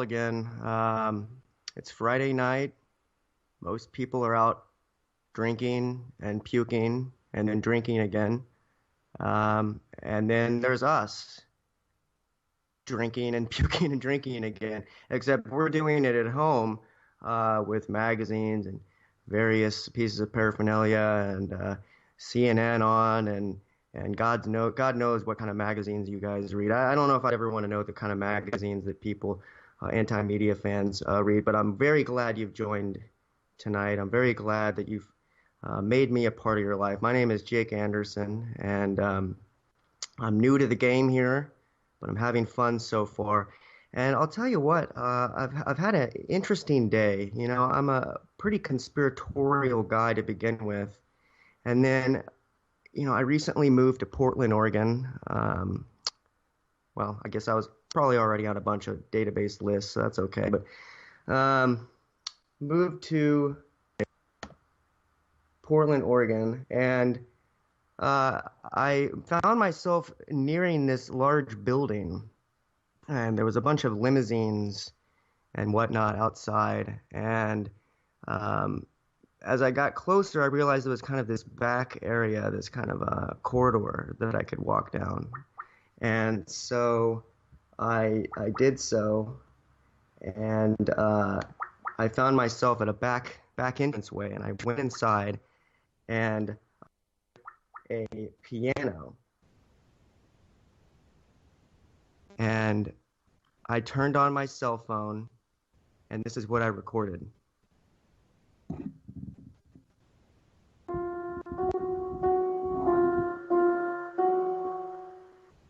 again. It's Friday night. Most people are out drinking and puking and then drinking again. And then there's us drinking and puking and drinking again, except we're doing it at home with magazines and various pieces of paraphernalia and CNN on and God knows what kind of magazines you guys read. I don't know if I'd ever want to know the kind of magazines that people, anti-media fans, read, but I'm very glad you've joined tonight. I'm very glad that you've made me a part of your life. My name is Jake Anderson, and I'm new to the game here, but I'm having fun so far. And I'll tell you what, I've had an interesting day. You know, I'm a pretty conspiratorial guy to begin with, and then, you know, I recently moved to Portland, Oregon. Well, I guess I was probably already on a bunch of database lists, so that's okay. But moved to Portland, Oregon, and I found myself nearing this large building, and there was a bunch of limousines and whatnot outside. And as I got closer, I realized it was kind of this back area, this kind of a corridor that I could walk down. And so I did so, and I found myself at a back entranceway, and I went inside, and a piano, and I turned on my cell phone, and this is what I recorded.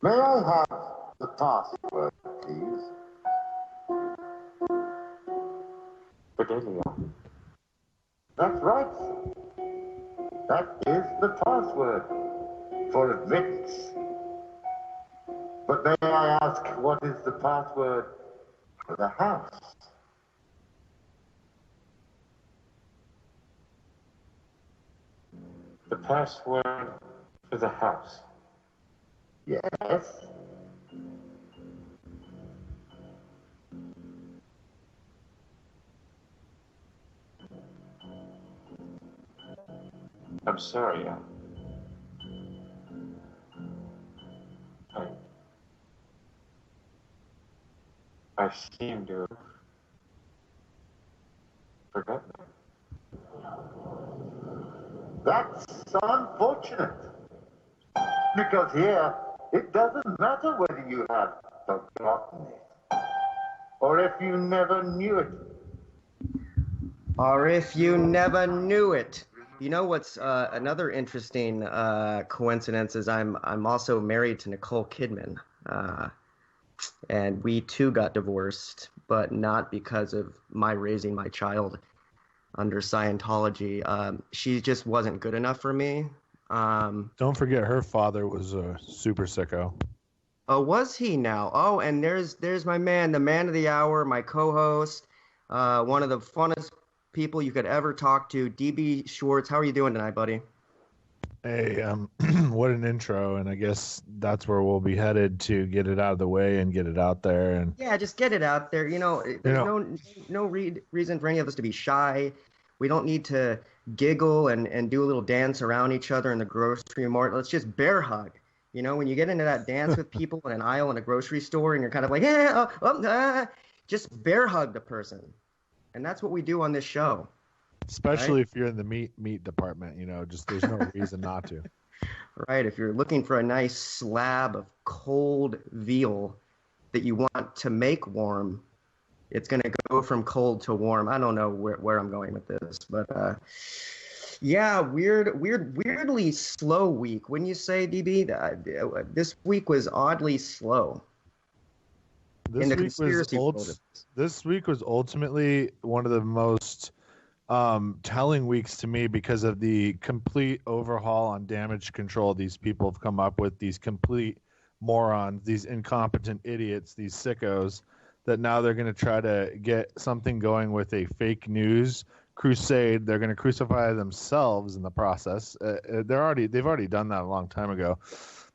May I have the password, please? Fidelia. That's right, sir. That is the password for admittance. But may I ask, what is the password for the house? The password for the house. Yes. I'm sorry, I seem to have forgotten it. That's unfortunate. Because here, it doesn't matter whether you have forgotten it, or if you never knew it. Or if you never knew it. You know what's another interesting coincidence is I'm also married to Nicole Kidman, and we too got divorced, but not because of my raising my child under Scientology. She just wasn't good enough for me. Don't forget her father was a super sicko. Oh, was he now? Oh, and there's my man, the man of the hour, my co-host, one of the funnest people you could ever talk to, DB Schwartz. How are you doing tonight, buddy? Hey, what an intro, and I guess that's where we'll be headed to get it out of the way and get it out there. And yeah, just get it out there. You know, there's no reason for any of us to be shy. We don't need to giggle and do a little dance around each other in the grocery mart. Let's just bear hug. You know, when you get into that dance with people in an aisle in a grocery store and you're kind of like, just bear hug the person. And that's what we do on this show. Especially right? If you're in the meat department, you know, just there's no reason not to. Right. If you're looking for a nice slab of cold veal that you want to make warm, it's going to go from cold to warm. I don't know where I'm going with this, but yeah, weirdly slow week. Wouldn't you say, DB? This week was oddly slow. This week was ultimately one of the most telling weeks to me because of the complete overhaul on damage control these people have come up with, these complete morons, these incompetent idiots, these sickos, that now they're going to try to get something going with a fake news crusade. They're going to crucify themselves in the process. They've already done that a long time ago.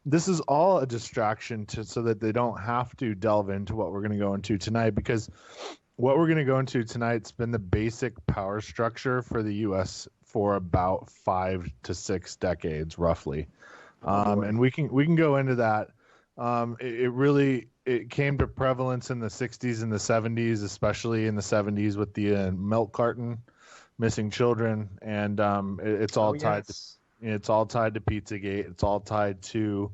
This is all a distraction so that they don't have to delve into what we're going to go into tonight, because what we're going to go into tonight's been the basic power structure for the U.S. for about 5 to 6 decades, roughly. And we can go into that. It came to prevalence in the 60s and the 70s, especially in the 70s with the milk carton, missing children, and it's all tied to Pizzagate. It's all tied to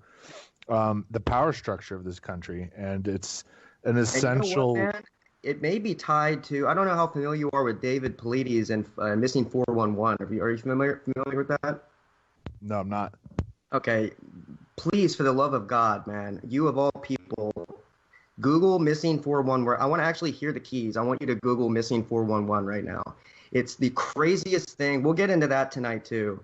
the power structure of this country, and it's an essential. You know what, man? It may be tied to. I don't know how familiar you are with David Paulides and Missing 411. Are you familiar with that? No, I'm not. Okay, please, for the love of God, man, you of all people, Google Missing 411. I want to actually hear the keys. I want you to Google Missing 411 right now. It's the craziest thing. We'll get into that tonight too.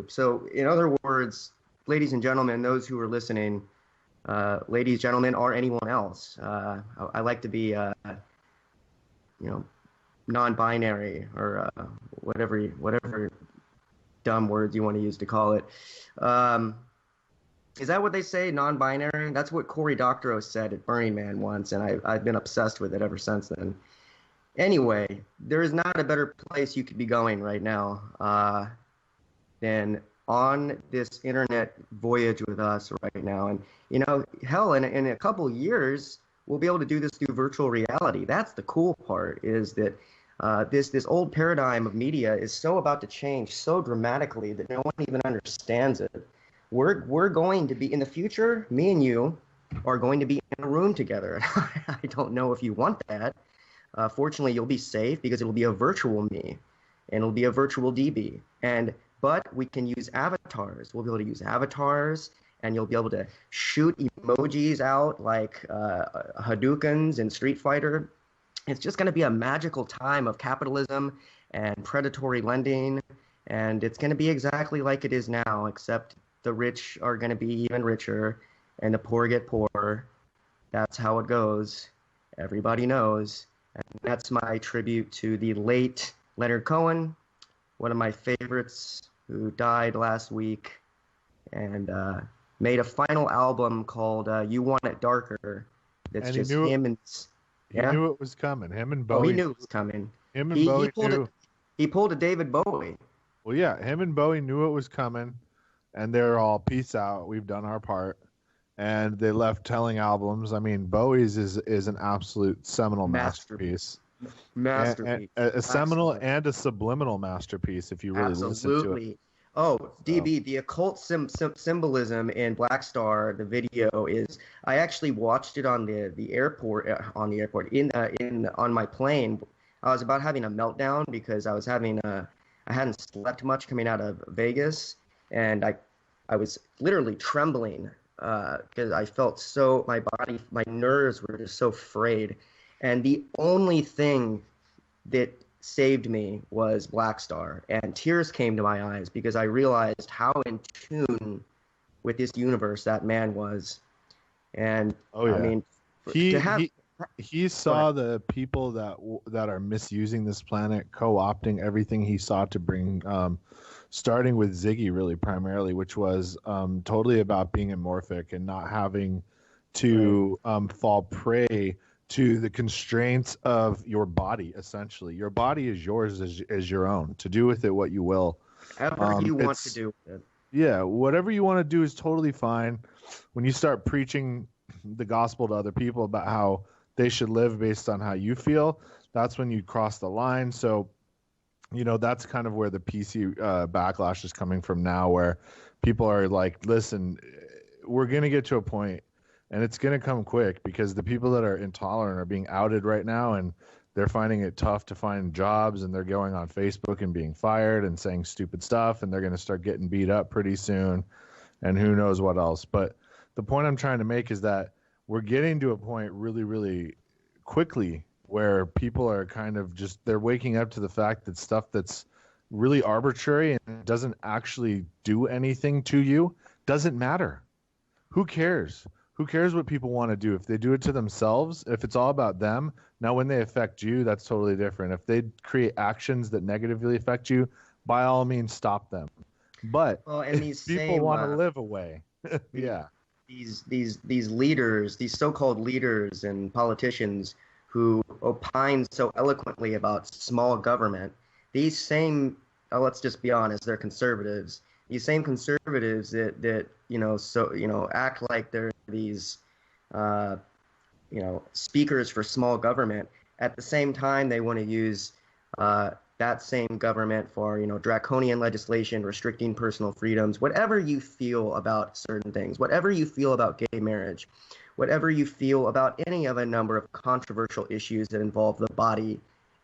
So, in other words, ladies and gentlemen, those who are listening, ladies, gentlemen, or anyone else, I like to be, non-binary or whatever dumb words you want to use to call it. Is that what they say, non-binary? That's what Cory Doctorow said at Burning Man once, and I've been obsessed with it ever since then. Anyway, there is not a better place you could be going right now than on this internet voyage with us right now. And, hell, in a couple of years, we'll be able to do this through virtual reality. That's the cool part, is that this old paradigm of media is so about to change so dramatically that no one even understands it. We're going to be, in the future, me and you are going to be in a room together. I don't know if you want that. Fortunately, you'll be safe because it'll be a virtual me, and it'll be a virtual DB. But we can use avatars. We'll be able to use avatars, and you'll be able to shoot emojis out like Hadoukens in Street Fighter. It's just going to be a magical time of capitalism and predatory lending, and it's going to be exactly like it is now, except the rich are going to be even richer, and the poor get poorer. That's how it goes. Everybody knows. And that's my tribute to the late Leonard Cohen, one of my favorites, who died last week and made a final album called You Want It Darker. That's and just he him and... He knew it was coming. Him and Bowie. Oh, he knew it was coming. Him and Bowie knew. He pulled a David Bowie. Well, yeah, him and Bowie knew it was coming, and they're all, peace out, we've done our part. And they left telling albums. I mean, Bowie's is an absolute seminal masterpiece. Masterpiece. A seminal and a subliminal masterpiece, if you really listen to it. Oh, DB, the occult symbolism in Black Star, the video is. I actually watched it on the airport. On my plane. I was about having a meltdown because I hadn't slept much coming out of Vegas, and I was literally trembling because I felt my nerves were just so frayed, and the only thing that saved me was Black Star, and tears came to my eyes because I realized how in tune with this universe that man was. And I mean, he saw the people that are misusing this planet, co-opting everything he saw to bring, starting with Ziggy really primarily, which was totally about being amorphic and not having to fall prey to the constraints of your body. Essentially, your body is yours as your own, to do with it what you will. Whatever you want to do with it. Yeah, whatever you want to do is totally fine. When you start preaching the gospel to other people about how they should live based on how you feel, that's when you cross the line. So, that's kind of where the PC backlash is coming from now, where people are like, listen, we're going to get to a point, and it's going to come quick, because the people that are intolerant are being outed right now, and they're finding it tough to find jobs, and they're going on Facebook and being fired and saying stupid stuff, and they're going to start getting beat up pretty soon, and who knows what else. But the point I'm trying to make is that we're getting to a point really, really quickly where people are kind of just, they're waking up to the fact that stuff that's really arbitrary and doesn't actually do anything to you doesn't matter. Who cares? who cares what people want to do? If they do it to themselves, if it's all about them, now when they affect you, that's totally different. If they create actions that negatively affect you, by all means, stop them. But Well, and if people want to live away, yeah. These leaders, these so-called leaders and politicians who opine so eloquently about small government, these same, let's just be honest, they're conservatives. These same conservatives that act like they're these speakers for small government. At the same time, they want to use that same government for, draconian legislation, restricting personal freedoms, whatever you feel about certain things, whatever you feel about gay marriage, whatever you feel about any of a number of controversial issues that involve the body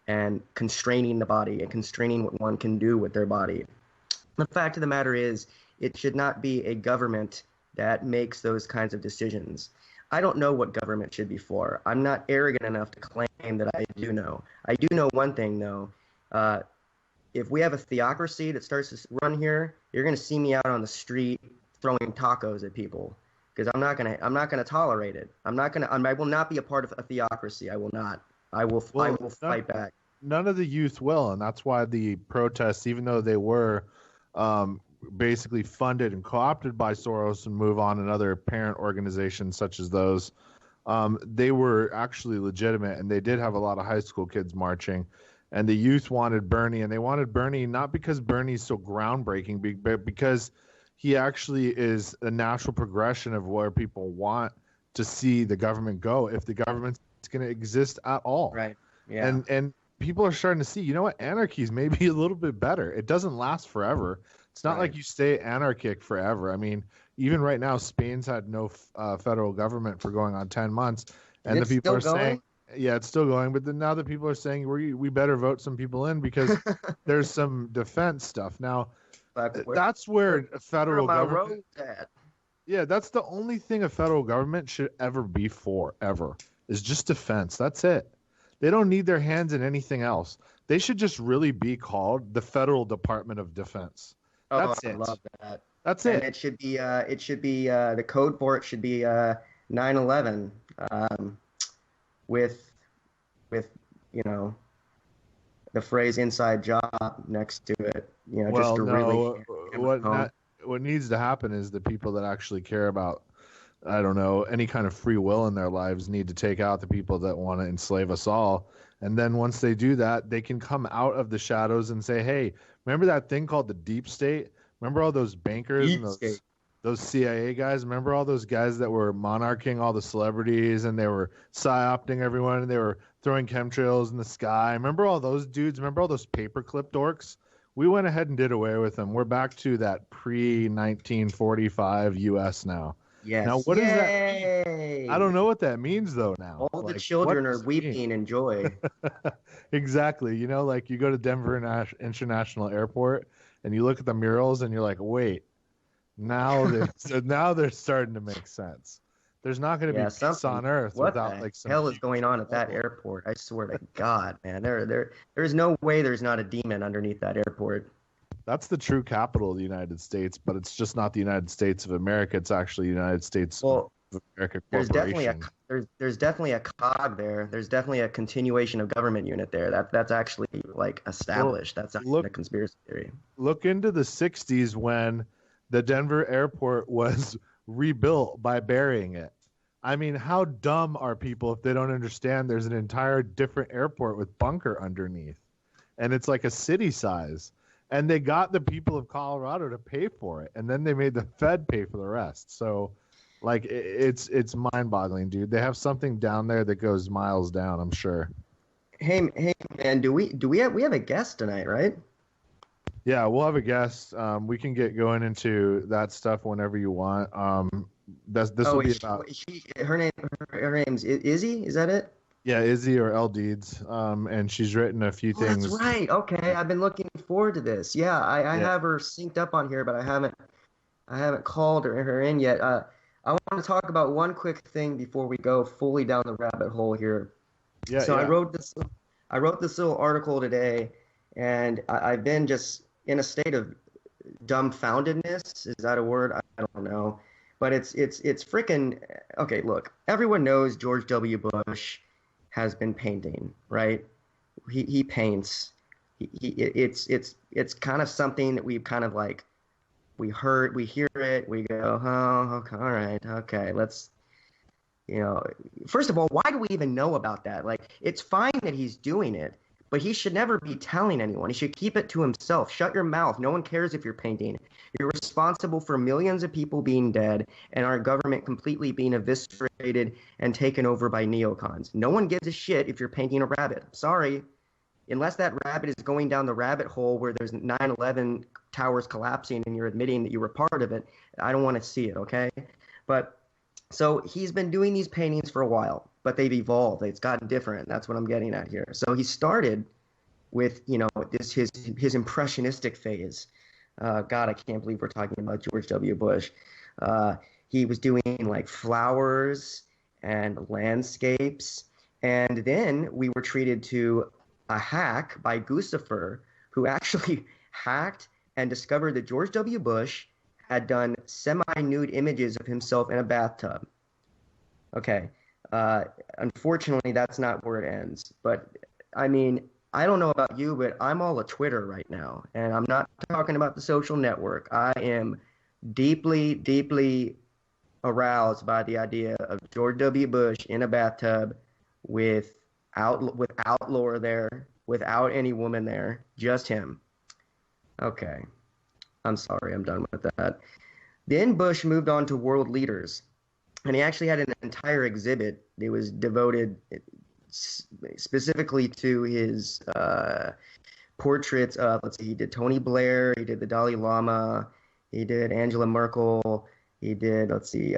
and constraining the body and constraining what one can do with their body. The fact of the matter is, it should not be a government that makes those kinds of decisions. I don't know what government should be for. I'm not arrogant enough to claim that I do know. I do know one thing, though. If we have a theocracy that starts to run here, you're going to see me out on the street throwing tacos at people because I'm not gonna tolerate it. I will not be a part of a theocracy. I will not. I will fight back. None of the youth will, and that's why the protests, even though they were basically funded and co-opted by Soros and Move On and other parent organizations such as those, they were actually legitimate, and they did have a lot of high school kids marching. And the youth wanted Bernie, and they wanted Bernie not because Bernie's so groundbreaking, but because he actually is a natural progression of where people want to see the government go, if the government's going to exist at all. Right. Yeah. And people are starting to see, you know what, anarchy is maybe a little bit better. It doesn't last forever. It's not like you stay anarchic forever. I mean, even right now, Spain's had no federal government for going on 10 months. And the people are saying, yeah, it's still going. But then now the people are saying we better vote some people in because there's some defense stuff. Now, that's where a federal government. Yeah, that's the only thing a federal government should ever be for, ever, is just defense. That's it. They don't need their hands in anything else. They should just really be called the Federal Department of Defense. That's it. I love that. That's and it. It should be the code for it should be 9/11 with the phrase "inside job" next to it. Just to really. What needs to happen is the people that actually care about, I don't know, any kind of free will in their lives need to take out the people that want to enslave us all. And then once they do that, they can come out of the shadows and say, hey, remember that thing called the deep state? Remember all those bankers and those CIA guys? Remember all those guys that were monarching all the celebrities and they were psyopting everyone and they were throwing chemtrails in the sky? Remember all those dudes? Remember all those paperclip dorks? We went ahead and did away with them. We're back to that pre-1945 U.S. now. Yes. Now, what does that mean? I don't know what that means, though, now. All the children are weeping in joy. Exactly. You go to Denver International Airport, and you look at the murals, and you're like, wait, now they're starting to make sense. There's not going to be peace on Earth without some hell is going on at that airport. I swear to God, man. There's no way there's not a demon underneath that airport. That's the true capital of the United States, but it's just not the United States of America. It's actually the United States of America Corporation. There's definitely a cog there. There's definitely a continuation of government unit there. That's actually established. That's not a conspiracy theory. Look into the 60s when the Denver airport was rebuilt by burying it. I mean, how dumb are people if they don't understand there's an entire different airport with bunker underneath, and it's like a city size, and they got the people of Colorado to pay for it, and then they made the Fed pay for the rest. So it's mind-boggling, dude. They have something down there that goes miles down, I'm sure. Hey man, we have a guest tonight, right? Yeah, we'll have a guest. We can get going into that stuff whenever you want. This will be about. Her name's Izzy. Is that it? Yeah, Izzy or L Deeds. And she's written a few things. That's right. Okay, I've been looking forward to this. Yeah, I have her synced up on here, but I haven't called her in yet. I want to talk about one quick thing before we go fully down the rabbit hole here. Yeah. So I wrote this little article today, and I've been just in a state of dumbfoundedness. Is that a word? I don't know. But it's freaking okay. Look, everyone knows George W. Bush has been painting, right? He paints. It's kind of something that we've kind of like we hear it, we go, oh, okay, all right, okay, let's, first of all, why do we even know about that? Like, it's fine that he's doing it, but he should never be telling anyone. He should keep it to himself. Shut your mouth. No one cares if you're painting. You're responsible for millions of people being dead and our government completely being eviscerated and taken over by neocons. No one gives a shit if you're painting a rabbit. Sorry. Unless that rabbit is going down the rabbit hole where there's 9/11 towers collapsing and you're admitting that you were part of it, I don't want to see it, okay? But so he's been doing these paintings for a while, but they've evolved. It's gotten different. That's what I'm getting at here. So he started with, this his impressionistic phase. God, I can't believe we're talking about George W. Bush. He was doing like flowers and landscapes, and then we were treated to a hack by Guccifer, who actually hacked and discovered that George W. Bush had done semi-nude images of himself in a bathtub. Okay. Unfortunately, that's not where it ends. But, I mean, I don't know about you, but I'm all a Twitter right now. And I'm not talking about the social network. I am deeply, deeply aroused by the idea of George W. Bush in a bathtub without Laura there, without any woman there, just him. Okay. I'm sorry, I'm done with that. Then Bush moved on to world leaders, and he actually had an entire exhibit that was devoted specifically to his portraits of, let's see, he did Tony Blair, he did the Dalai Lama, he did Angela Merkel, he did, let's see,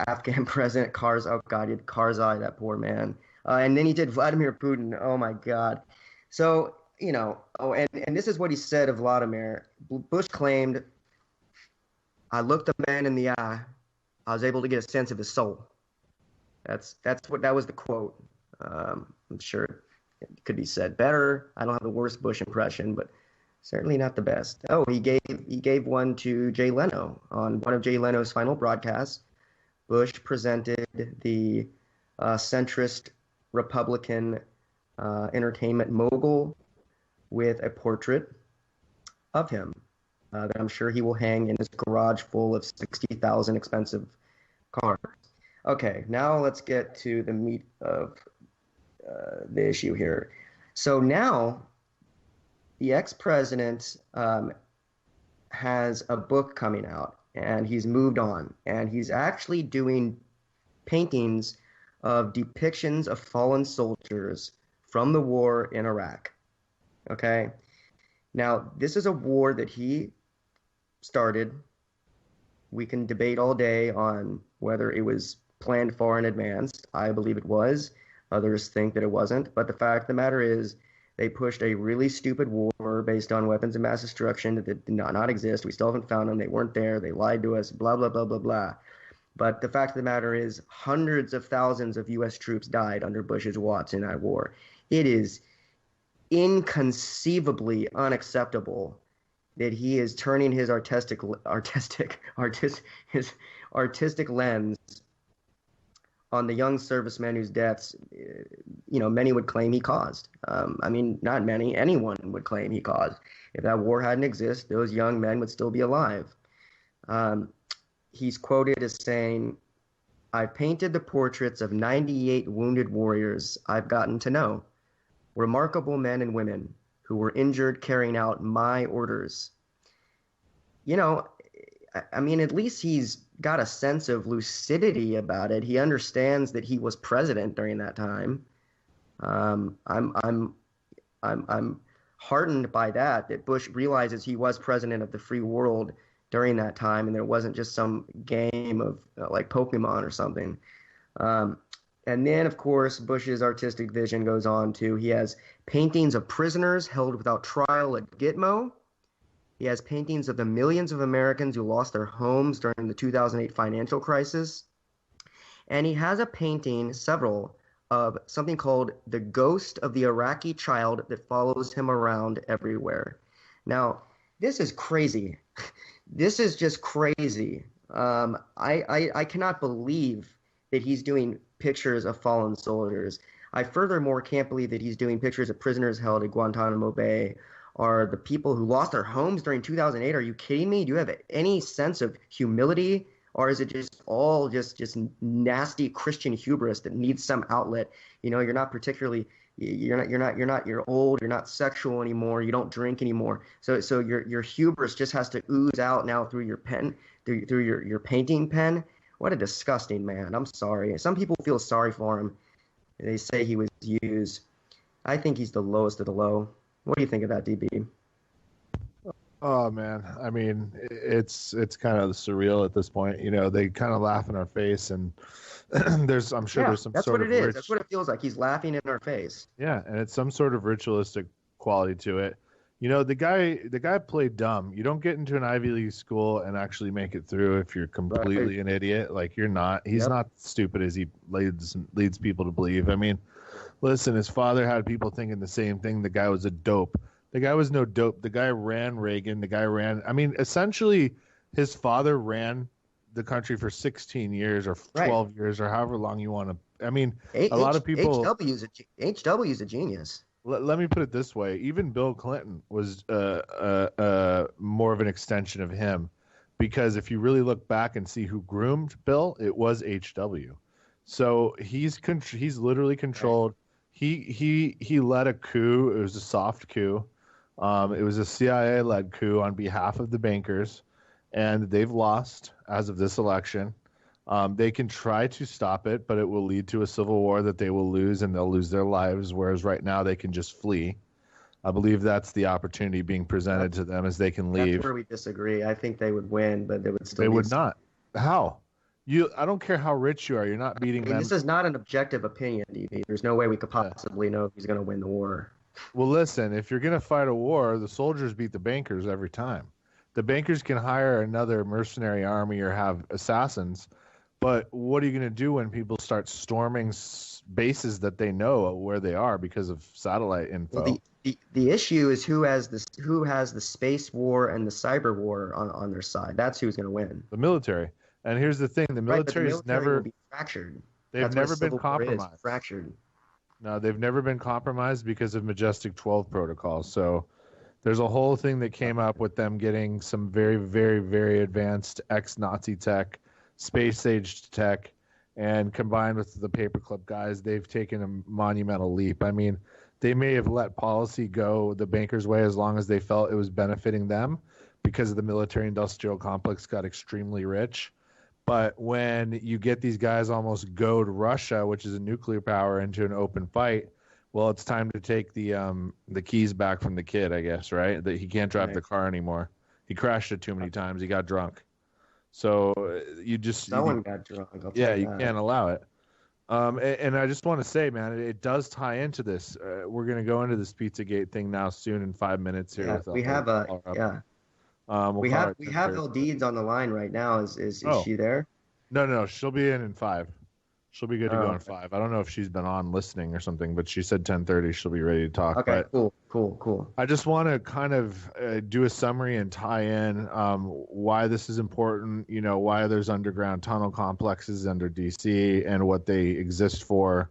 Afghan President Karzai. Oh, God, he did Karzai, that poor man. And then he did Vladimir Putin. Oh, my God. So, and this is what he said of Vladimir. Bush claimed, I looked the man in the eye. I was able to get a sense of his soul. That was the quote. I'm sure it could be said better. I don't have the worst Bush impression, but certainly not the best. Oh, he gave one to Jay Leno on one of Jay Leno's final broadcasts. Bush presented the centrist Republican entertainment mogul with a portrait of him that I'm sure he will hang in his garage full of 60,000 expensive cars. Okay, now let's get to the meat of the issue here. So now the ex-president has a book coming out, and he's moved on, and he's actually doing paintings of depictions of fallen soldiers from the war in Iraq. Okay? Now, this is a war that he started. We can debate all day on whether it was planned far in advance. I believe it was. Others think that it wasn't. But the fact of the matter is, they pushed a really stupid war based on weapons of mass destruction that did not exist. We still haven't found them. They weren't there. They lied to us, blah, blah, blah, blah, blah. But the fact of the matter is, hundreds of thousands of U.S. troops died under Bush's watch in that war. It is inconceivably unacceptable that he is turning his artistic lens on the young servicemen whose deaths, many would claim he caused. I mean, not many, anyone would claim he caused. If that war hadn't existed, those young men would still be alive. He's quoted as saying, "I painted the portraits of 98 wounded warriors I've gotten to know, remarkable men and women who were injured carrying out my orders." I mean, at least he's got a sense of lucidity about it. He understands that he was president during that time. I'm heartened by that Bush realizes he was president of the free world during that time, and there wasn't just some game of like Pokemon or something. And then, of course, Bush's artistic vision goes on to, he has paintings of prisoners held without trial at Gitmo. He has paintings of the millions of Americans who lost their homes during the 2008 financial crisis. And he has a painting, several, of something called The Ghost of the Iraqi Child that follows him around everywhere. Now, this is crazy. This is just crazy. I cannot believe that he's doing pictures of fallen soldiers. I furthermore can't believe that he's doing pictures of prisoners held at Guantanamo Bay or the people who lost their homes during 2008. Are you kidding me? Do you have any sense of humility? Or is it just all just nasty Christian hubris that needs some outlet? You're not particularly you're old, you're not sexual anymore, you don't drink anymore. So your hubris just has to ooze out now through your pen, through your painting pen. What a disgusting man. I'm sorry. Some people feel sorry for him. They say he was used. I think he's the lowest of the low. What do you think of that, DB? Oh man, I mean, it's kind of surreal at this point. They kind of laugh in our face, and I'm sure there's some that's sort what of it is. That's what it feels like. He's laughing in our face. Yeah, and it's some sort of ritualistic quality to it. The guy played dumb. You don't get into an Ivy League school and actually make it through if you're completely an idiot. Like you're not. He's not stupid as he leads people to believe. I mean, listen, his father had people thinking the same thing. The guy was a dope. The guy was no dope. The guy ran Reagan. The guy ran. I mean, essentially, his father ran the country for 16 years or 12 years or however long you want to. I mean, a lot of people. HW's a genius. Let me put it this way: even Bill Clinton was more of an extension of him, because if you really look back and see who groomed Bill, it was HW. So he's literally controlled. He led a coup. It was a soft coup. It was a CIA-led coup on behalf of the bankers, and they've lost as of this election. They can try to stop it, but it will lead to a civil war that they will lose, and they'll lose their lives, whereas right now they can just flee. I believe that's the opportunity being presented to them, as they can leave. That's where we disagree. I think they would win, but they would still. They would not. How? I don't care how rich you are. You're not beating them. This is not an objective opinion, DB. There's no way we could possibly know if he's going to win the war. Well, listen, if you're going to fight a war, the soldiers beat the bankers every time. The bankers can hire another mercenary army or have assassins, but what are you going to do when people start storming bases that they know where they are because of satellite info? Well, the issue is who has the space war and the cyber war on their side. That's who's going to win. The military. And here's the thing: the military is never will be fractured. They've never been compromised. Fractured. No, they've never been compromised because of Majestic 12 protocols. So there's a whole thing that came up with them getting some very, very, very advanced ex-Nazi tech, space-age tech, and combined with the paperclip guys, they've taken a monumental leap. I mean, they may have let policy go the bankers' way as long as they felt it was benefiting them, because the military-industrial complex got extremely rich. But when you get these guys almost goad Russia, which is a nuclear power, into an open fight, well, it's time to take the keys back from the kid, I guess, right? That he can't drive the car anymore. He crashed it too many times. He got drunk. So Someone got drunk. You can't allow it. And I just want to say, man, it does tie into this. We're going to go into this Pizzagate thing now soon in 5 minutes here. We have we have El Deeds on the line right now. Is she there? No, she'll be in 5. She'll be good to go in 5. I don't know if she's been on listening or something, but she said 10:30 she'll be ready to talk. Okay, cool. I just want to kind of do a summary and tie in why this is important, why there's underground tunnel complexes under DC and what they exist for,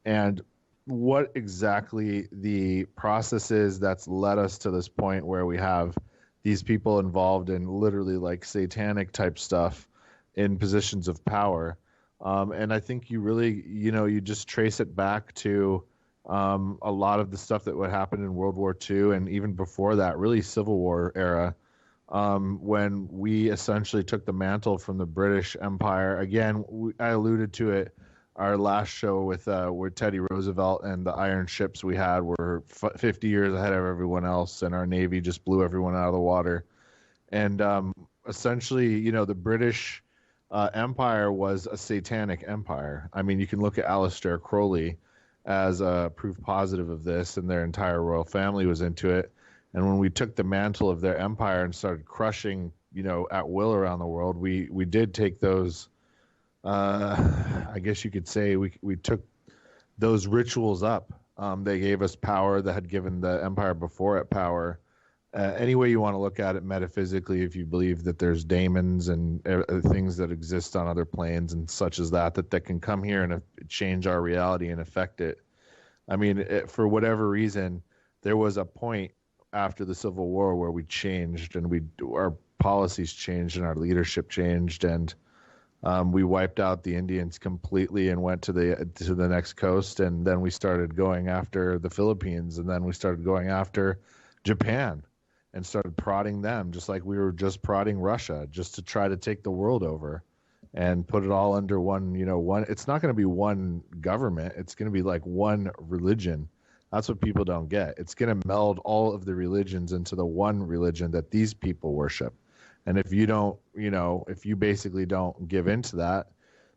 and what exactly the process is that's led us to this point where we have these people involved in literally like satanic type stuff in positions of power. And I think you really, you just trace it back to a lot of the stuff that would happen in World War II and even before that, really Civil War era, when we essentially took the mantle from the British Empire. Again, I alluded to it our last show with where Teddy Roosevelt and the iron ships we had were 50 years ahead of everyone else, and our Navy just blew everyone out of the water. And essentially, the British Empire was a satanic empire. I mean, you can look at Aleister Crowley as a proof positive of this, and their entire royal family was into it. And when we took the mantle of their empire and started crushing, at will around the world, we did take those. I guess you could say we took those rituals up. They gave us power that had given the empire before it power, any way you want to look at it metaphysically, if you believe that there's daemons and things that exist on other planes and such as that can come here and change our reality and affect it. I mean, for whatever reason, there was a point after the Civil War where we changed and our policies changed and our leadership changed, and we wiped out the Indians completely and went to the next coast, and then we started going after the Philippines, and then we started going after Japan and started prodding them, just like we were just prodding Russia, just to try to take the world over and put it all under one, it's not going to be one government. It's going to be like one religion. That's what people don't get. It's going to meld all of the religions into the one religion that these people worship. And if you don't, if you basically don't give into that,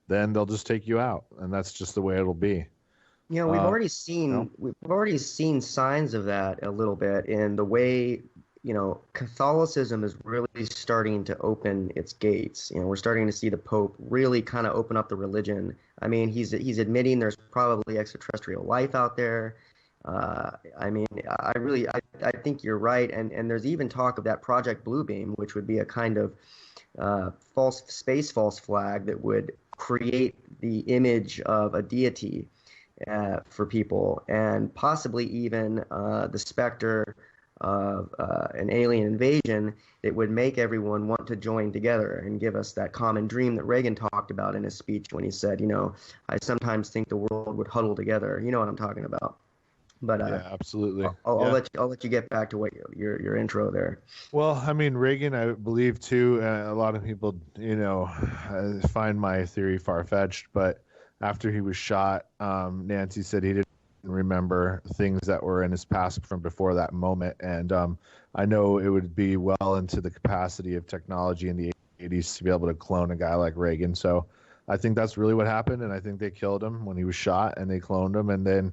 then they'll just take you out. And that's just the way it'll be. We've already seen signs of that a little bit in the way, Catholicism is really starting to open its gates. We're starting to see the Pope really kind of open up the religion. I mean, he's admitting there's probably extraterrestrial life out there. I mean, I think you're right. And there's even talk of that Project Bluebeam, which would be a kind of false flag that would create the image of a deity for people, and possibly even the specter of an alien invasion that would make everyone want to join together and give us that common dream that Reagan talked about in his speech when he said, I sometimes think the world would huddle together. You know what I'm talking about. But yeah, absolutely. I'll let you get back to what your intro there. Well, I mean, Reagan, I believe too. A lot of people, find my theory far-fetched, but after he was shot, Nancy said he didn't remember things that were in his past from before that moment, and I know it would be well into the capacity of technology in the 80s to be able to clone a guy like Reagan. So I think that's really what happened, and I think they killed him when he was shot, and they cloned him, and then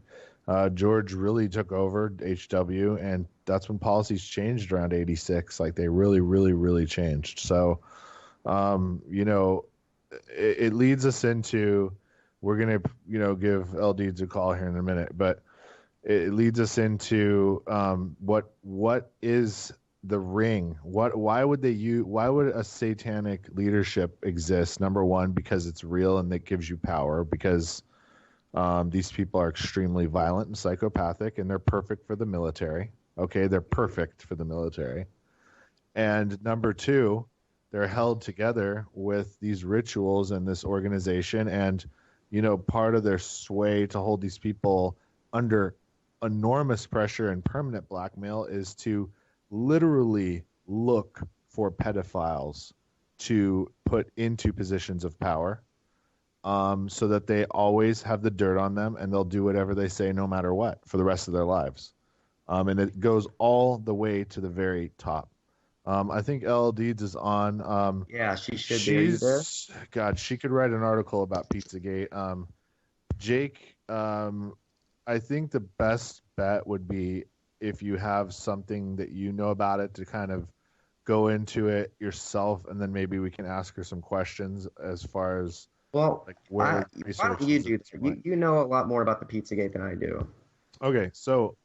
George really took over HW, and that's when policies changed around 86. Like, they really, really, really changed. So, it leads us into, we're going to, give L Deeds a call here in a minute, but it leads us into what is the ring? Why would a satanic leadership exist? Number one, because it's real and it gives you power, because these people are extremely violent and psychopathic, and they're perfect for the military. Okay, they're perfect for the military. And number two, they're held together with these rituals and this organization, and part of their sway to hold these people under enormous pressure and permanent blackmail is to literally look for pedophiles to put into positions of power, so that they always have the dirt on them, and they'll do whatever they say no matter what for the rest of their lives. And it goes all the way to the very top. I think LL Deeds is on. Yeah, she should be. Are you there? God, she could write an article about Pizzagate. Jake, I think the best bet would be if you have something that you know about it to kind of go into it yourself, and then maybe we can ask her some questions as far as why don't you do this? You know a lot more about the Pizzagate than I do. Okay, so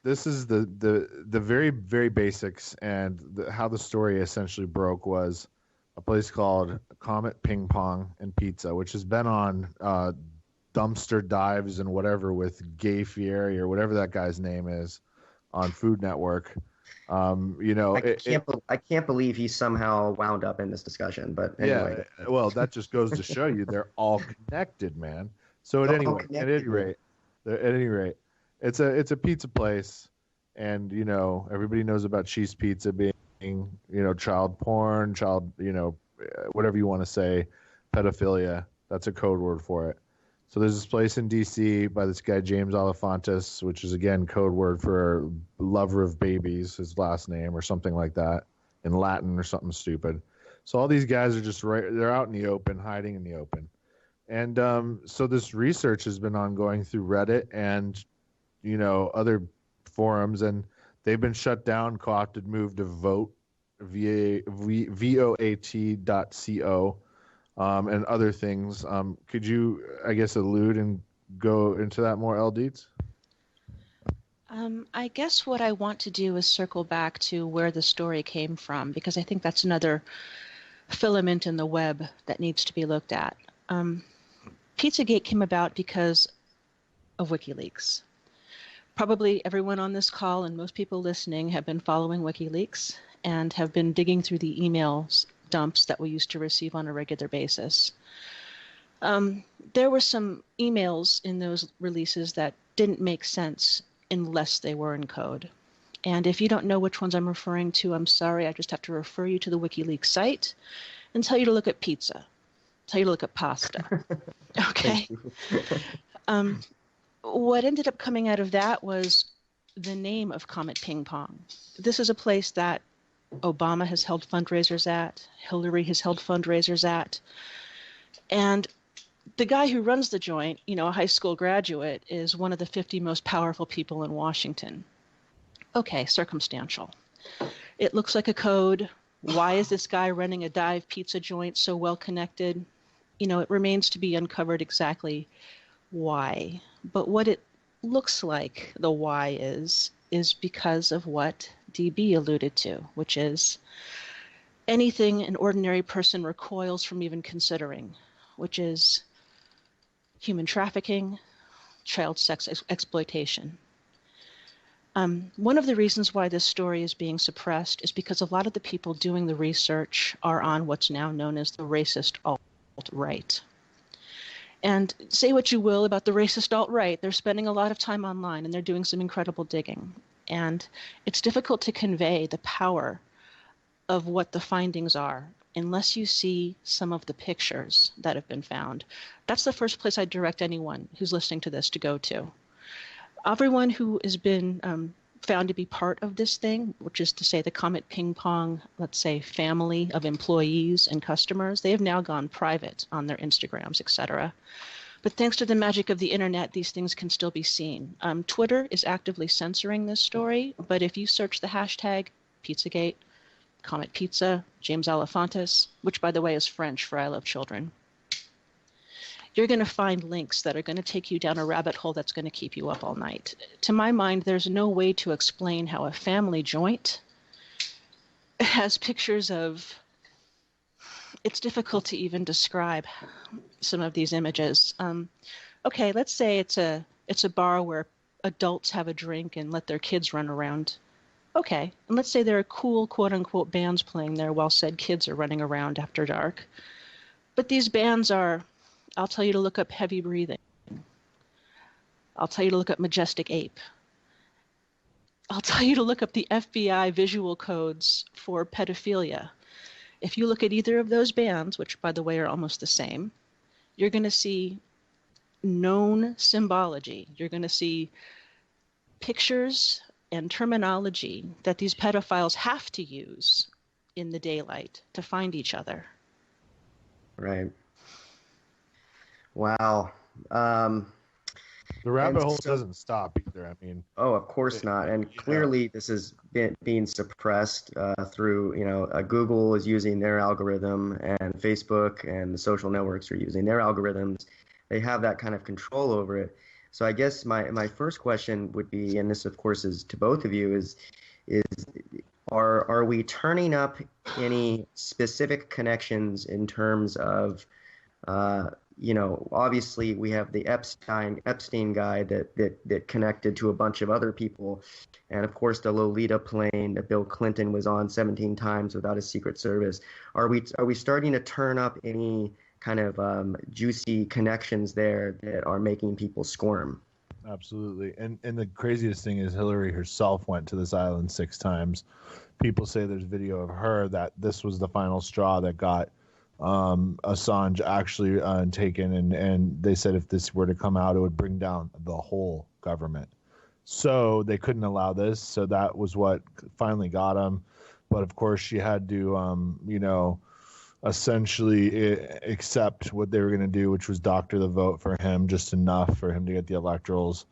this is the very, very basics, and how the story essentially broke was a place called Comet Ping Pong and Pizza, which has been on dumpster dives and whatever with Gay Fieri or whatever that guy's name is on Food Network. I can't believe he somehow wound up in this discussion, but anyway. Yeah, well, that just goes to show you they're all connected, man. So at any rate, it's a pizza place, and everybody knows about cheese pizza being child porn, whatever you want to say, pedophilia. That's a code word for it. So there's this place in D.C. by this guy James Alefantis, which is again code word for lover of babies, his last name or something like that in Latin or something stupid. So all these guys are just they're out in the open, hiding in the open. And so this research has been ongoing through Reddit and other forums, and they've been shut down, co-opted, moved to vote, voat.co, and other things. Could you, I guess, allude and go into that more, L Deeds? I guess what I want to do is circle back to where the story came from, because I think that's another filament in the web that needs to be looked at. Pizzagate came about because of WikiLeaks. Probably everyone on this call and most people listening have been following WikiLeaks and have been digging through the emails dumps that we used to receive on a regular basis. There were some emails in those releases that didn't make sense unless they were in code. And if you don't know which ones I'm referring to, I'm sorry. I just have to refer you to the WikiLeaks site and tell you to look at pizza, tell you to look at pasta. Okay. What ended up coming out of that was the name of Comet Ping Pong. This is a place that Obama has held fundraisers at, Hillary has held fundraisers at, and the guy who runs the joint, a high school graduate, is one of the 50 most powerful people in Washington. Okay, circumstantial. It looks like a code. Why is this guy running a dive pizza joint so well connected? It remains to be uncovered exactly why. But what it looks like the why is because of what DB alluded to, which is anything an ordinary person recoils from even considering, which is human trafficking, child sex exploitation. One of the reasons why this story is being suppressed is because a lot of the people doing the research are on what's now known as the racist alt-right. And say what you will about the racist alt-right, they're spending a lot of time online and they're doing some incredible digging. And it's difficult to convey the power of what the findings are unless you see some of the pictures that have been found. That's the first place I'd direct anyone who's listening to this to go to. Everyone who has been found to be part of this thing, which is to say the Comet Ping Pong, let's say, family of employees and customers, they have now gone private on their Instagrams, etc. But thanks to the magic of the internet, these things can still be seen. Twitter is actively censoring this story, but if you search the hashtag Pizzagate, Comet Pizza, James Alefantis, which by the way is French for I love children, you're going to find links that are going to take you down a rabbit hole that's going to keep you up all night. To my mind, there's no way to explain how a family joint has pictures of, it's difficult to even describe some of these images. Okay, let's say it's a bar where adults have a drink and let their kids run around. Okay, and let's say there are cool quote-unquote bands playing there while said kids are running around after dark. But these bands are, I'll tell you to look up Heavy Breathing. I'll tell you to look up Majestic Ape. I'll tell you to look up the FBI visual codes for pedophilia. If you look at either of those bands, which by the way are almost the same, you're going to see known symbology. You're going to see pictures and terminology that these pedophiles have to use in the daylight to find each other. Right. Wow. The rabbit hole doesn't stop either. I mean, of course not. And clearly, this is being suppressed through, Google is using their algorithm, and Facebook and the social networks are using their algorithms. They have that kind of control over it. So I guess my first question would be, and this of course is to both of you, is are we turning up any specific connections in terms of obviously we have the Epstein guy that connected to a bunch of other people, and of course the Lolita plane that Bill Clinton was on 17 times without a Secret Service. Are we starting to turn up any kind of juicy connections there that are making people squirm? Absolutely. And the craziest thing is Hillary herself went to this island 6 times. People say there's video of her that this was the final straw that got Assange actually taken, and they said if this were to come out, it would bring down the whole government. So they couldn't allow this. So that was what finally got him. But of course, she had to, essentially accept what they were going to do, which was doctor the vote for him, just enough for him to get the electorals.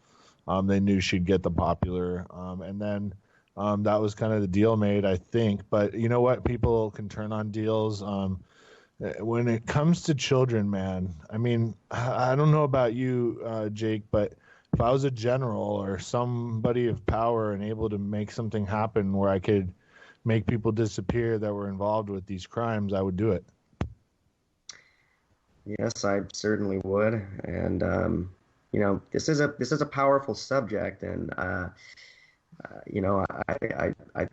They knew she'd get the popular. And then that was kind of the deal made, I think. But you know what? People can turn on deals. When it comes to children, man, I mean, I don't know about you, Jake, but if I was a general or somebody of power and able to make something happen where I could make people disappear that were involved with these crimes, I would do it. Yes, I certainly would. And this is a powerful subject, and I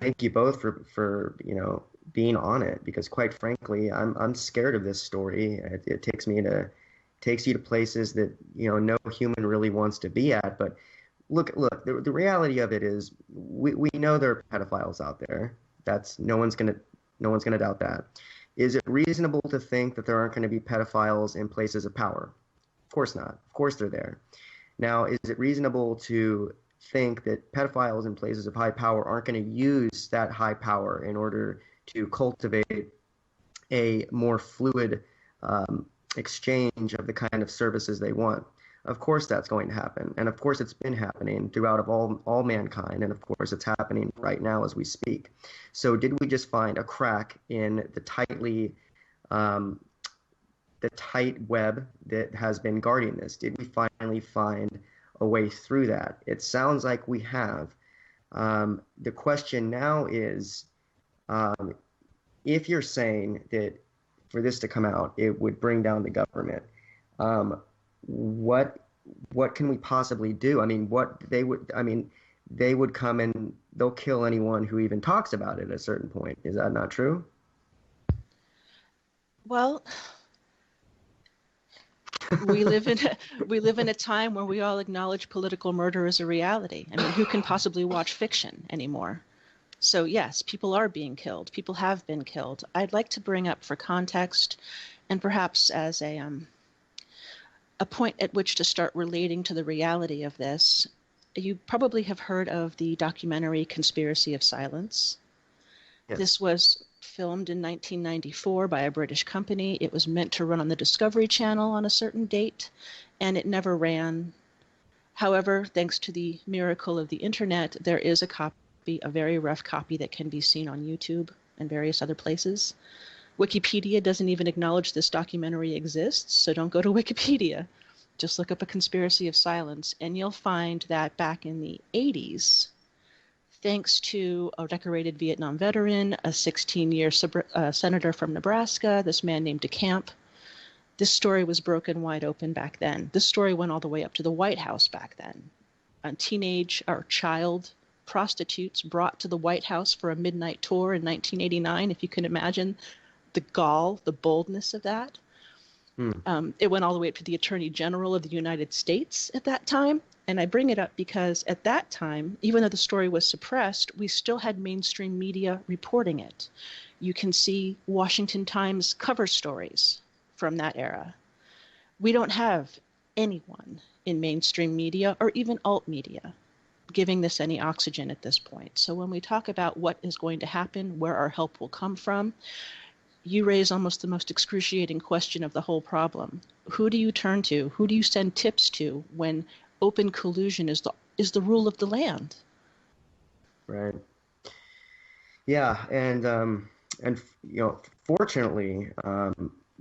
thank you both for being on it, because quite frankly, I'm scared of this story. It takes you to places that no human really wants to be at. But look, the reality of it is we know there are pedophiles out there. That's no one's gonna doubt that. Is it reasonable to think that there aren't going to be pedophiles in places of power? Of course not. Of course they're there. Now, is it reasonable to think that pedophiles in places of high power aren't going to use that high power in order to cultivate a more fluid exchange of the kind of services they want? Of course that's going to happen. And of course it's been happening throughout of all mankind. And of course it's happening right now as we speak. So did we just find a crack in the tight web that has been guarding this? Did we finally find a way through that? It sounds like we have. The question now is, if you're saying that for this to come out, it would bring down the government, what can we possibly do? I mean, they would come and they'll kill anyone who even talks about it at a certain point. Is that not true? Well, we live in a time where we all acknowledge political murder as a reality. I mean, who can possibly watch fiction anymore? So yes, people are being killed. People have been killed. I'd like to bring up for context, and perhaps as a point at which to start relating to the reality of this. You probably have heard of the documentary Conspiracy of Silence. Yes. This was filmed in 1994 by a British company. It was meant to run on the Discovery Channel on a certain date, and it never ran. However, thanks to the miracle of the internet, there is a copy, a very rough copy that can be seen on YouTube and various other places. Wikipedia doesn't even acknowledge this documentary exists, so don't go to Wikipedia. Just look up A Conspiracy of Silence, and you'll find that back in the 80s, thanks to a decorated Vietnam veteran, a 16-year senator from Nebraska, this man named DeCamp, this story was broken wide open back then. This story went all the way up to the White House back then. A teenage or child prostitutes brought to the White House for a midnight tour in 1989, if you can imagine the gall, the boldness of that. It went all the way up to the Attorney General of the United States at that time. And I bring it up because at that time, even though the story was suppressed, we still had mainstream media reporting it. You can see Washington Times cover stories from that era. We don't have anyone in mainstream media or even alt media giving this any oxygen at this point. So when we talk about what is going to happen, where our help will come from, you raise almost the most excruciating question of the whole problem. Who do you turn to? Who do you send tips to when open collusion is the rule of the land? Right. Yeah, and fortunately,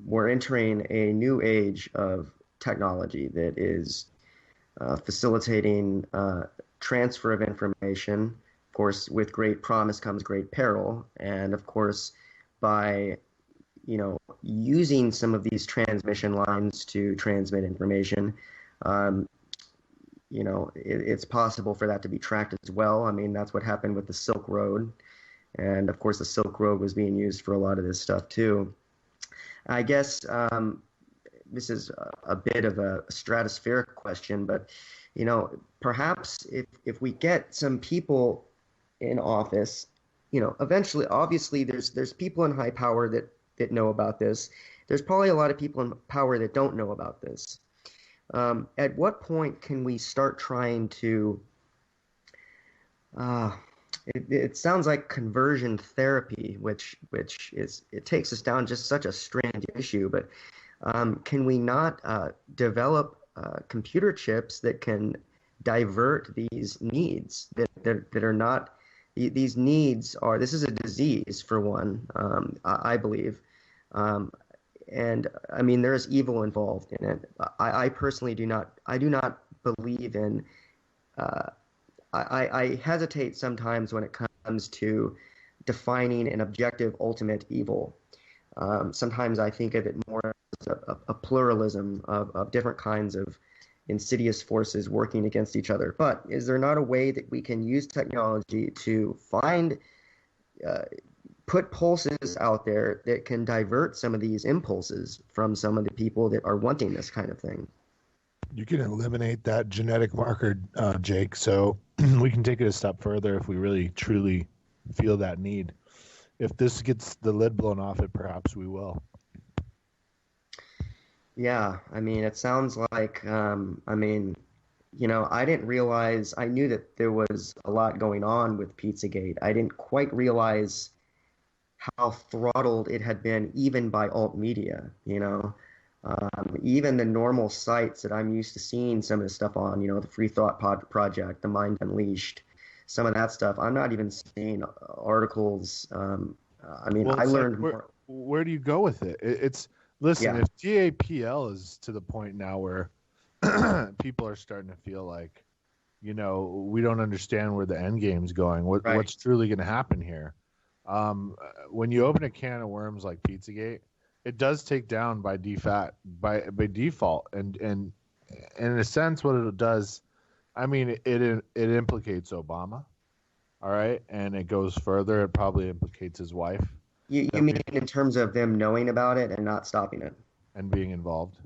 we're entering a new age of technology that is facilitating transfer of information. Of course, with great promise comes great peril, and of course, by using some of these transmission lines to transmit information, it's possible for that to be tracked as well. I mean, that's what happened with the Silk Road. And of course, the Silk Road was being used for a lot of this stuff too. I guess this is a bit of a stratospheric question, but, perhaps if we get some people in office, eventually, obviously, there's people in high power that know about this. There's probably a lot of people in power that don't know about this. At what point can we start trying to, it sounds like conversion therapy, which it takes us down just such a strange issue, but can we not develop computer chips that can divert these needs that are not, these needs are, this is a disease for one, I believe. And I mean, there is evil involved in it. I personally do not believe in. I hesitate sometimes when it comes to defining an objective ultimate evil. Sometimes I think of it more as a pluralism of different kinds of insidious forces working against each other. But is there not a way that we can use technology to put pulses out there that can divert some of these impulses from some of the people that are wanting this kind of thing? You can eliminate that genetic marker, Jake, so we can take it a step further if we really, truly feel that need. If this gets the lid blown off it, perhaps we will. Yeah, I mean, it sounds like, I didn't realize, I knew that there was a lot going on with Pizzagate. I didn't quite realize how throttled it had been even by alt media, even the normal sites that I'm used to seeing some of the stuff on, the Free Thought Project, the Mind Unleashed, some of that stuff. I'm not even seeing articles. Well, I learned like, more. Where do you go with it? Listen, Yeah. if GAPL is to the point now where people are starting to feel like, we don't understand where the end game's going. Right. What's truly going to happen here? When you open a can of worms like Pizzagate, it does take down by default, and in a sense, what it does, it implicates Obama, all right, and it goes further. It probably implicates his wife. You mean in terms of them knowing about it and not stopping it? And being involved.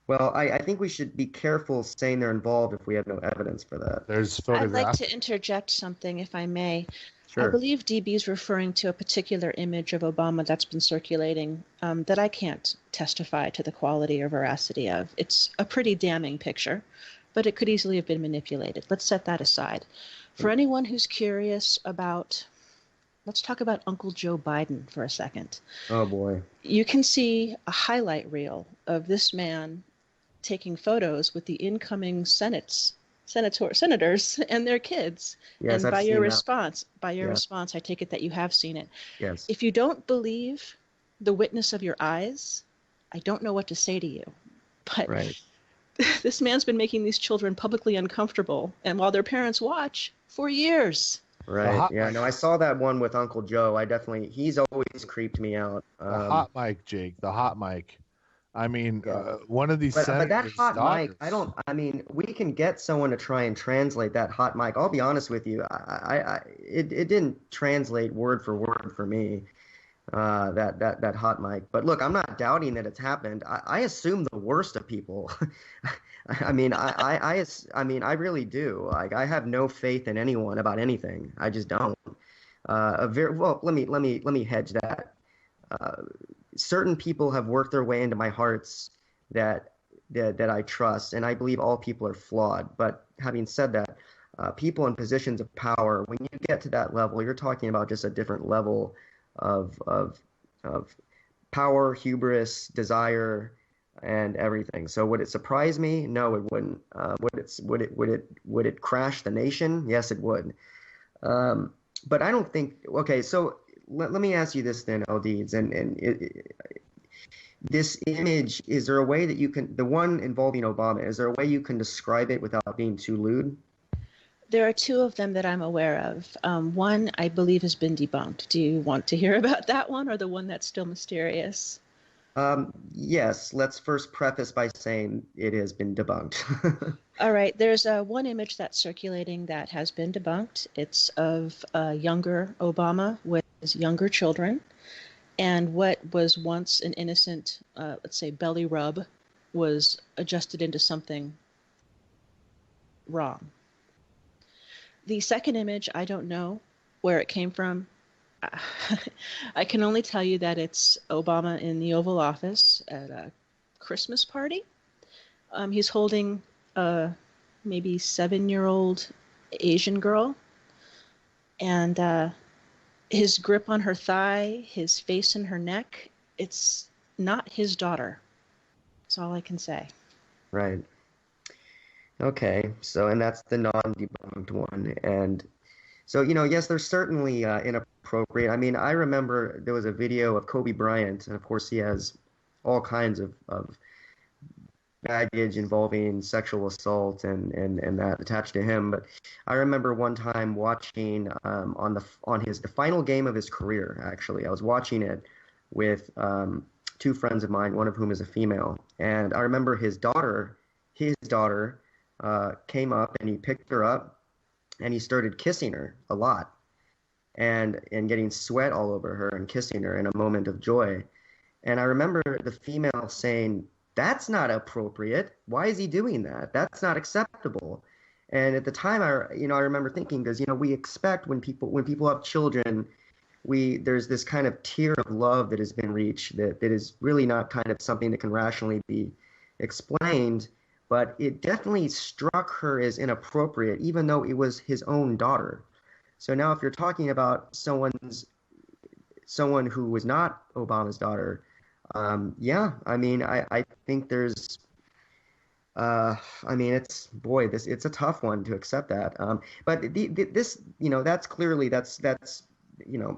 Well, I think we should be careful saying they're involved if we have no evidence for that. There's I'd like photographs. to interject something, if I may. Sure. I believe DB is referring to a particular image of Obama that's been circulating that I can't testify to the quality or veracity of. It's a pretty damning picture, but it could easily have been manipulated. Let's set that aside. For anyone who's curious about, let's talk about Uncle Joe Biden for a second. Oh, boy. You can see a highlight reel of this man taking photos with the incoming senators and their kids. Yes, and I've seen response, Yeah. response, I take it that you have seen it. Yes. If you don't believe the witness of your eyes, I don't know what to say to you. But Right. this man's been making these children publicly uncomfortable, and while their parents watch, for years. Right. Yeah. No, I saw that one with Uncle Joe. He's always creeped me out. The hot mic, Jake. The hot mic. One of these But that senators' hot daughters- mic, we can get someone to try and translate that hot mic. I'll be honest with you. It didn't translate word for word for me, that hot mic. But look, I'm not doubting that it's happened. I assume the worst of people. I really do. Like, I have no faith in anyone about anything. I just don't. Let me hedge that. Certain people have worked their way into my hearts that I trust, and I believe all people are flawed. But having said that, people in positions of power, when you get to that level, you're talking about just a different level of power, hubris, desire, and everything. So would it surprise me? No, it wouldn't. Would it crash the nation? Yes, it would. But I don't think. Okay, so let me ask you this then, Aldeeds, this image, is there a way that you can, the one involving Obama, is there a way you can describe it without being too lewd? There are two of them that I'm aware of. One, I believe, has been debunked. Do you want to hear about that one or the one that's still mysterious? Yes, let's first preface by saying it has been debunked. All right, there's one image that's circulating that has been debunked. It's of a younger Obama with his younger children, and what was once an innocent, let's say, belly rub was adjusted into something wrong. The second image, I don't know where it came from. I can only tell you that it's Obama in the Oval Office at a Christmas party. He's holding a maybe 7-year-old Asian girl, and his grip on her thigh, his face in her neck, it's not his daughter. That's all I can say. Right. Okay, so, and that's the non-debunked one. And so, yes, there's certainly inappropriate. I remember there was a video of Kobe Bryant, and of course he has all kinds of baggage involving sexual assault and that attached to him. But I remember one time watching on the final game of his career. Actually, I was watching it with two friends of mine, one of whom is a female, and I remember his daughter came up and he picked her up and he started kissing her a lot and getting sweat all over her and kissing her in a moment of joy. And I remember the female saying, "That's not appropriate. Why is he doing that? That's not acceptable." And at the time, I remember thinking, because we expect when people have children, there's this kind of tier of love that has been reached that is really not kind of something that can rationally be explained. But it definitely struck her as inappropriate, even though it was his own daughter. So now, if you're talking about someone who was not Obama's daughter, yeah, I mean, I think I mean, it's a tough one to accept that. But this, that's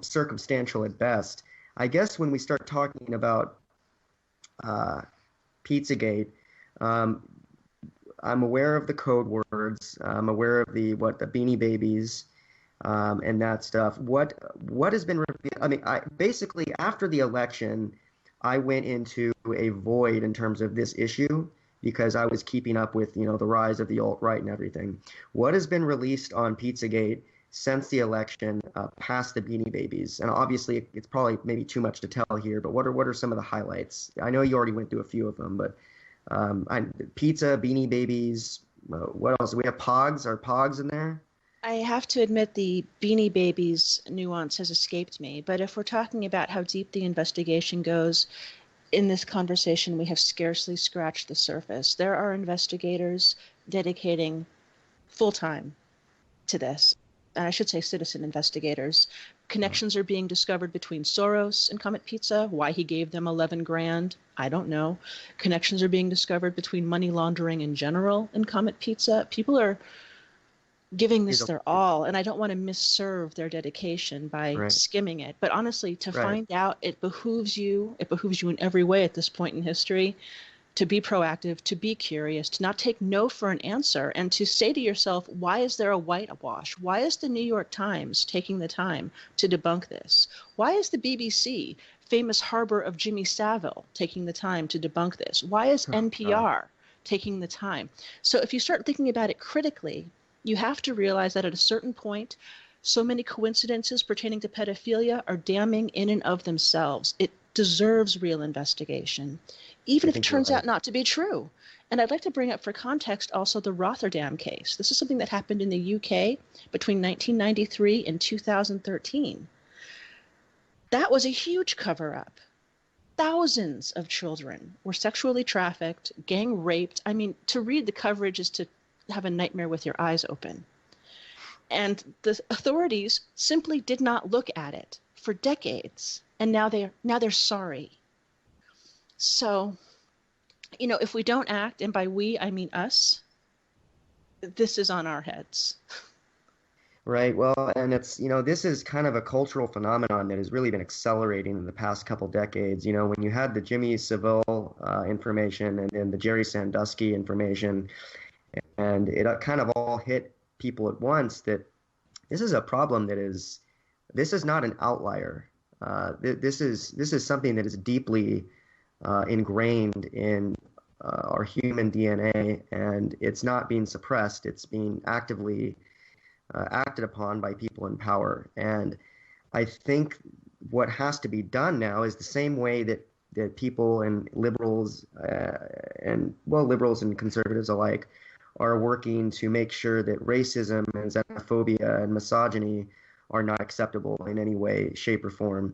circumstantial at best. I guess when we start talking about Pizzagate, um, I'm aware of the code words. I'm aware of the Beanie Babies, and that stuff. What has been revealed? I mean, I basically after the election, I went into a void in terms of this issue because I was keeping up with the rise of the alt-right and everything. What has been released on Pizzagate since the election, past the Beanie Babies? And obviously, it's probably maybe too much to tell here, but what are some of the highlights? I know you already went through a few of them, but pizza, Beanie Babies. What else? We have Pogs. Are Pogs in there? I have to admit the Beanie Babies nuance has escaped me, but if we're talking about how deep the investigation goes, in this conversation we have scarcely scratched the surface. There are investigators dedicating full time to this, and I should say citizen investigators. Connections are being discovered between Soros and Comet Pizza. Why he gave them 11 grand, I don't know. Connections are being discovered between money laundering in general and Comet Pizza. People are giving this their all, and I don't want to misserve their dedication by Right. skimming it. But honestly, to Right. find out, it behooves you in every way at this point in history to be proactive, to be curious, to not take no for an answer, and to say to yourself, why is there a whitewash? Why is the New York Times taking the time to debunk this? Why is the BBC, famous harbor of Jimmy Savile, taking the time to debunk this? Why is NPR taking the time? So if you start thinking about it critically, you have to realize that at a certain point, so many coincidences pertaining to pedophilia are damning in and of themselves. It deserves real investigation, even if it turns out not to be true. And I'd like to bring up for context also the Rotterdam case. This is something that happened in the UK between 1993 and 2013. That was a huge cover-up. Thousands of children were sexually trafficked, gang raped. I mean, to read the coverage is to have a nightmare with your eyes open. And the authorities simply did not look at it for decades, and now they're sorry. So, if we don't act, and by we I mean us, this is on our heads. Right. Well, and this is kind of a cultural phenomenon that has really been accelerating in the past couple decades. When you had the Jimmy Savile information and then the Jerry Sandusky information, and it kind of all hit people at once that this is a problem this is not an outlier. This is something that is deeply ingrained in our human DNA, and it's not being suppressed. It's being actively acted upon by people in power. And I think what has to be done now is the same way that people and liberals liberals and conservatives alike are working to make sure that racism and xenophobia and misogyny are not acceptable in any way, shape, or form.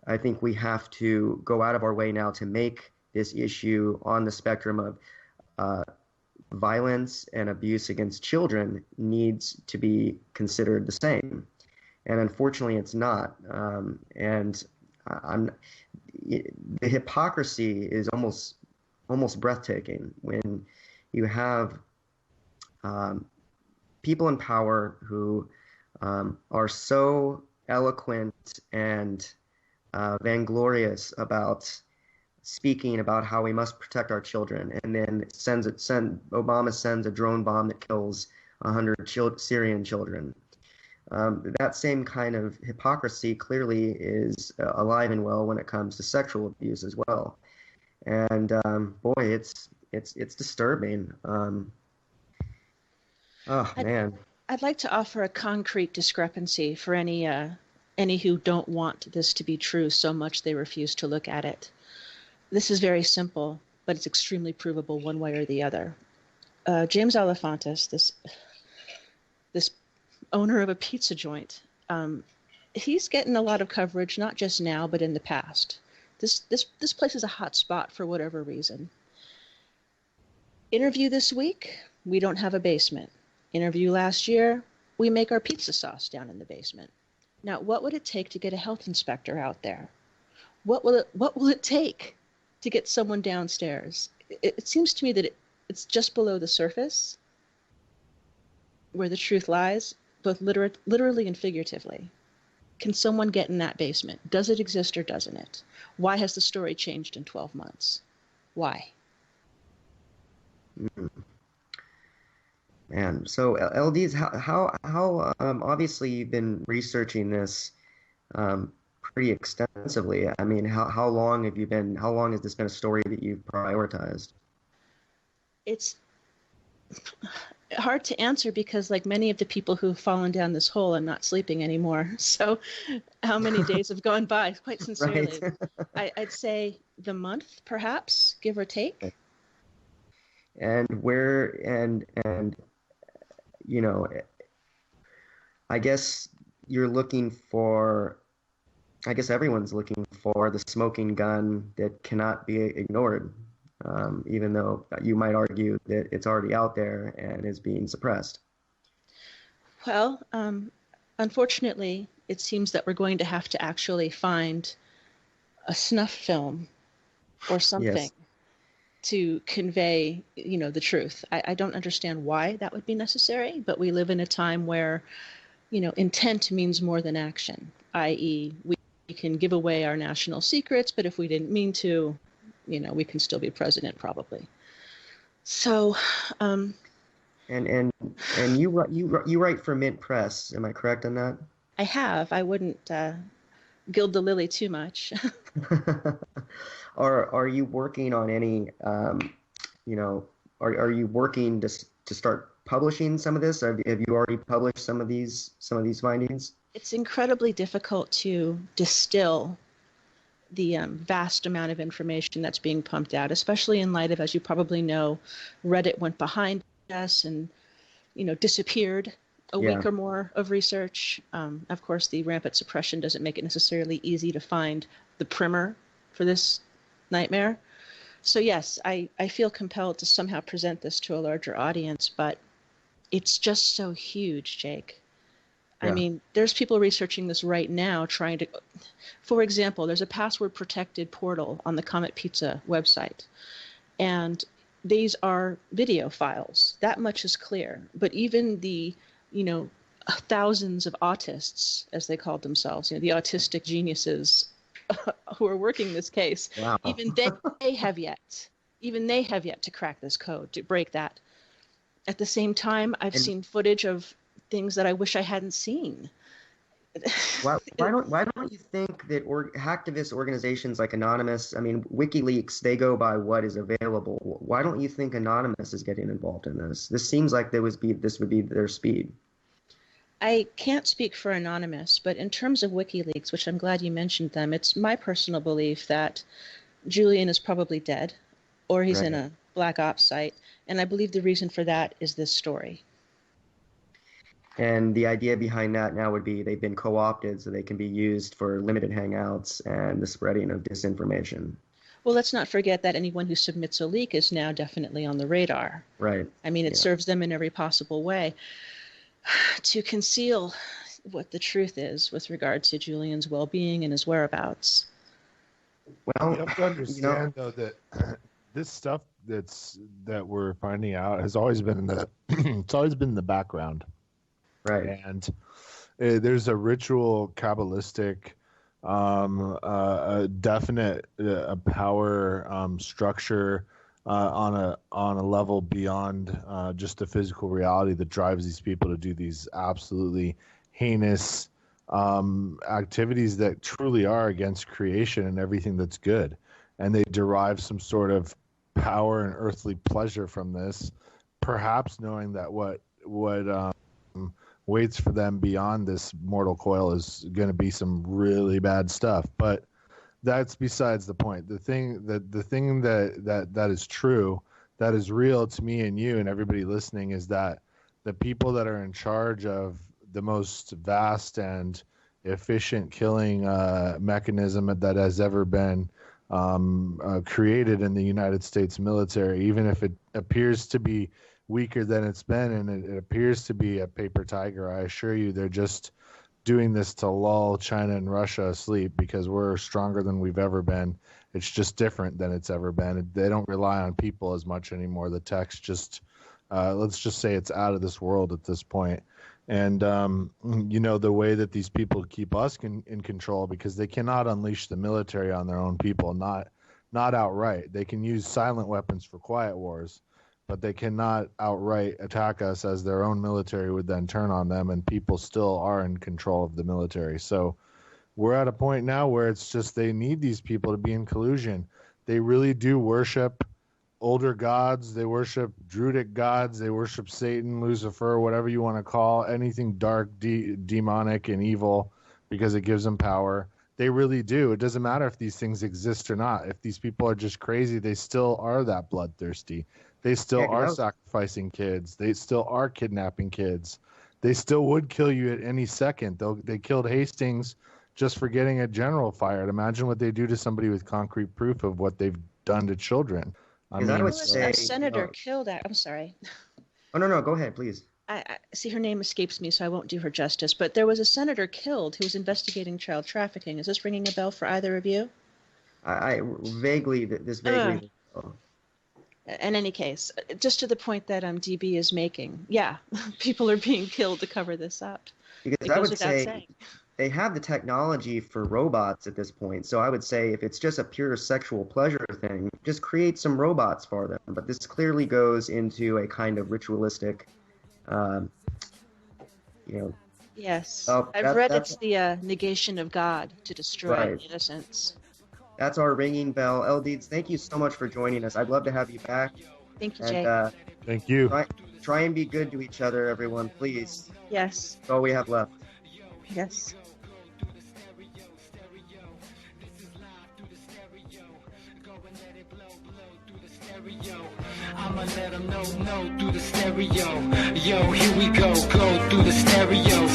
I think we have to go out of our way now to make this issue on the spectrum of violence and abuse against children needs to be considered the same. And unfortunately, it's not. The hypocrisy is almost breathtaking when you have people in power who are so eloquent and vainglorious about speaking about how we must protect our children, and then Obama sends a drone bomb that kills 100 Syrian children. That same kind of hypocrisy clearly is alive and well when it comes to sexual abuse as well. And boy, it's disturbing. Oh man. I'd like to offer a concrete discrepancy for any who don't want this to be true so much they refuse to look at it. This is very simple, but it's extremely provable one way or the other. James Alefantis, this owner of a pizza joint, he's getting a lot of coverage, not just now, but in the past. This place is a hot spot for whatever reason. Interview this week, we don't have a basement. Interview last year, we make our pizza sauce down in the basement. Now, what would it take to get a health inspector out there? What will it take to get someone downstairs? It seems to me that it's just below the surface where the truth lies, both literally and figuratively. Can someone get in that basement? Does it exist or doesn't it? Why has the story changed in 12 months? Why? Man, so LDs, how obviously you've been researching this pretty extensively. I mean, how long has this been a story that you've prioritized? It's hard to answer because, like many of the people who've fallen down this hole, I'm not sleeping anymore. So how many days have gone by? Quite sincerely. Right. I'd say the month, perhaps, give or take. And you know, I guess everyone's looking for the smoking gun that cannot be ignored, even though you might argue that it's already out there and is being suppressed. Well, unfortunately, it seems that we're going to have to actually find a snuff film or something. Yes. To convey, the truth. I don't understand why that would be necessary, but we live in a time where, intent means more than action, i.e. we can give away our national secrets, but if we didn't mean to, we can still be president probably. So, and you write for Mint Press, am I correct on that? I have. I wouldn't gild the lily too much. Are you working on any, are you working to start publishing some of this? Have you already published some of these findings? It's incredibly difficult to distill the vast amount of information that's being pumped out, especially in light of, as you probably know, Reddit went behind us and, disappeared a week or more of research. Of course, the rampant suppression doesn't make it necessarily easy to find the primer for this nightmare. So yes, I feel compelled to somehow present this to a larger audience, but it's just so huge, Jake. Yeah. I mean, there's people researching this right now trying to, for example, there's a password protected portal on the Comet Pizza website. And these are video files. That much is clear. But even the, thousands of autists, as they called themselves, the autistic geniuses who are working this case, wow. even they have yet to crack this code, to break that. At the same time, I've seen footage of things that I wish I hadn't seen. Why don't you think that hacktivist organizations like Anonymous, I mean, WikiLeaks, they go by what is available. Why don't you think Anonymous is getting involved in this? This seems like this would be their speed. I can't speak for Anonymous, but in terms of WikiLeaks, which I'm glad you mentioned them, it's my personal belief that Julian is probably dead, or he's in a black ops site, and I believe the reason for that is this story. And the idea behind that now would be they've been co-opted so they can be used for limited hangouts and the spreading of disinformation. Well, let's not forget that anyone who submits a leak is now definitely on the radar. Right. I mean, it serves them in every possible way to conceal what the truth is with regard to Julian's well-being and his whereabouts. Well, you have to understand, though, that this stuff that we're finding out has always been it's always been in the background. Right. And there's a ritual Kabbalistic a definite power structure on a level beyond just the physical reality that drives these people to do these absolutely heinous activities that truly are against creation and everything that's good, and they derive some sort of power and earthly pleasure from this, perhaps knowing that what waits for them beyond this mortal coil is going to be some really bad stuff. But that's besides the point. The thing that is true, that is real to me and you and everybody listening, is that the people that are in charge of the most vast and efficient killing mechanism that has ever been created in the United States military, even if it appears to be weaker than it's been and it appears to be a paper tiger, I assure you they're just doing this to lull China and Russia asleep, because we're stronger than we've ever been. It's just different than it's ever been. They don't rely on people as much anymore. The tech's just, let's just say it's out of this world at this point. And, the way that these people keep us in control, because they cannot unleash the military on their own people, not outright. They can use silent weapons for quiet wars, but they cannot outright attack us, as their own military would then turn on them, and people still are in control of the military. So we're at a point now where it's just they need these people to be in collusion. They really do worship older gods. They worship Druidic gods. They worship Satan, Lucifer, whatever you want to call anything dark, demonic, and evil, because it gives them power. They really do. It doesn't matter if these things exist or not. If these people are just crazy, they still are that bloodthirsty. They still are sacrificing kids. They still are kidnapping kids. They still would kill you at any second. They killed Hastings just for getting a general fired. Imagine what they do to somebody with concrete proof of what they've done to children. I would say, a senator killed. I'm sorry. Oh, no, go ahead, please. I see, her name escapes me, so I won't do her justice. But there was a senator killed who was investigating child trafficking. Is this ringing a bell for either of you? I vaguely. In any case, just to the point that DB is making, yeah, people are being killed to cover this up. Because I would say they have the technology for robots at this point. So I would say if it's just a pure sexual pleasure thing, just create some robots for them. But this clearly goes into a kind of ritualistic, Yes, I've read it's the negation of God to destroy innocence. That's our ringing bell. L-Deeds, thank you so much for joining us. I'd love to have you back. Thank you, Jay. Thank you. Try and be good to each other, everyone, please. Yes. That's all we have left. Yes. I'ma let them know through the stereo. Yo, here we go through the stereo.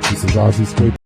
This is Ozzy Squid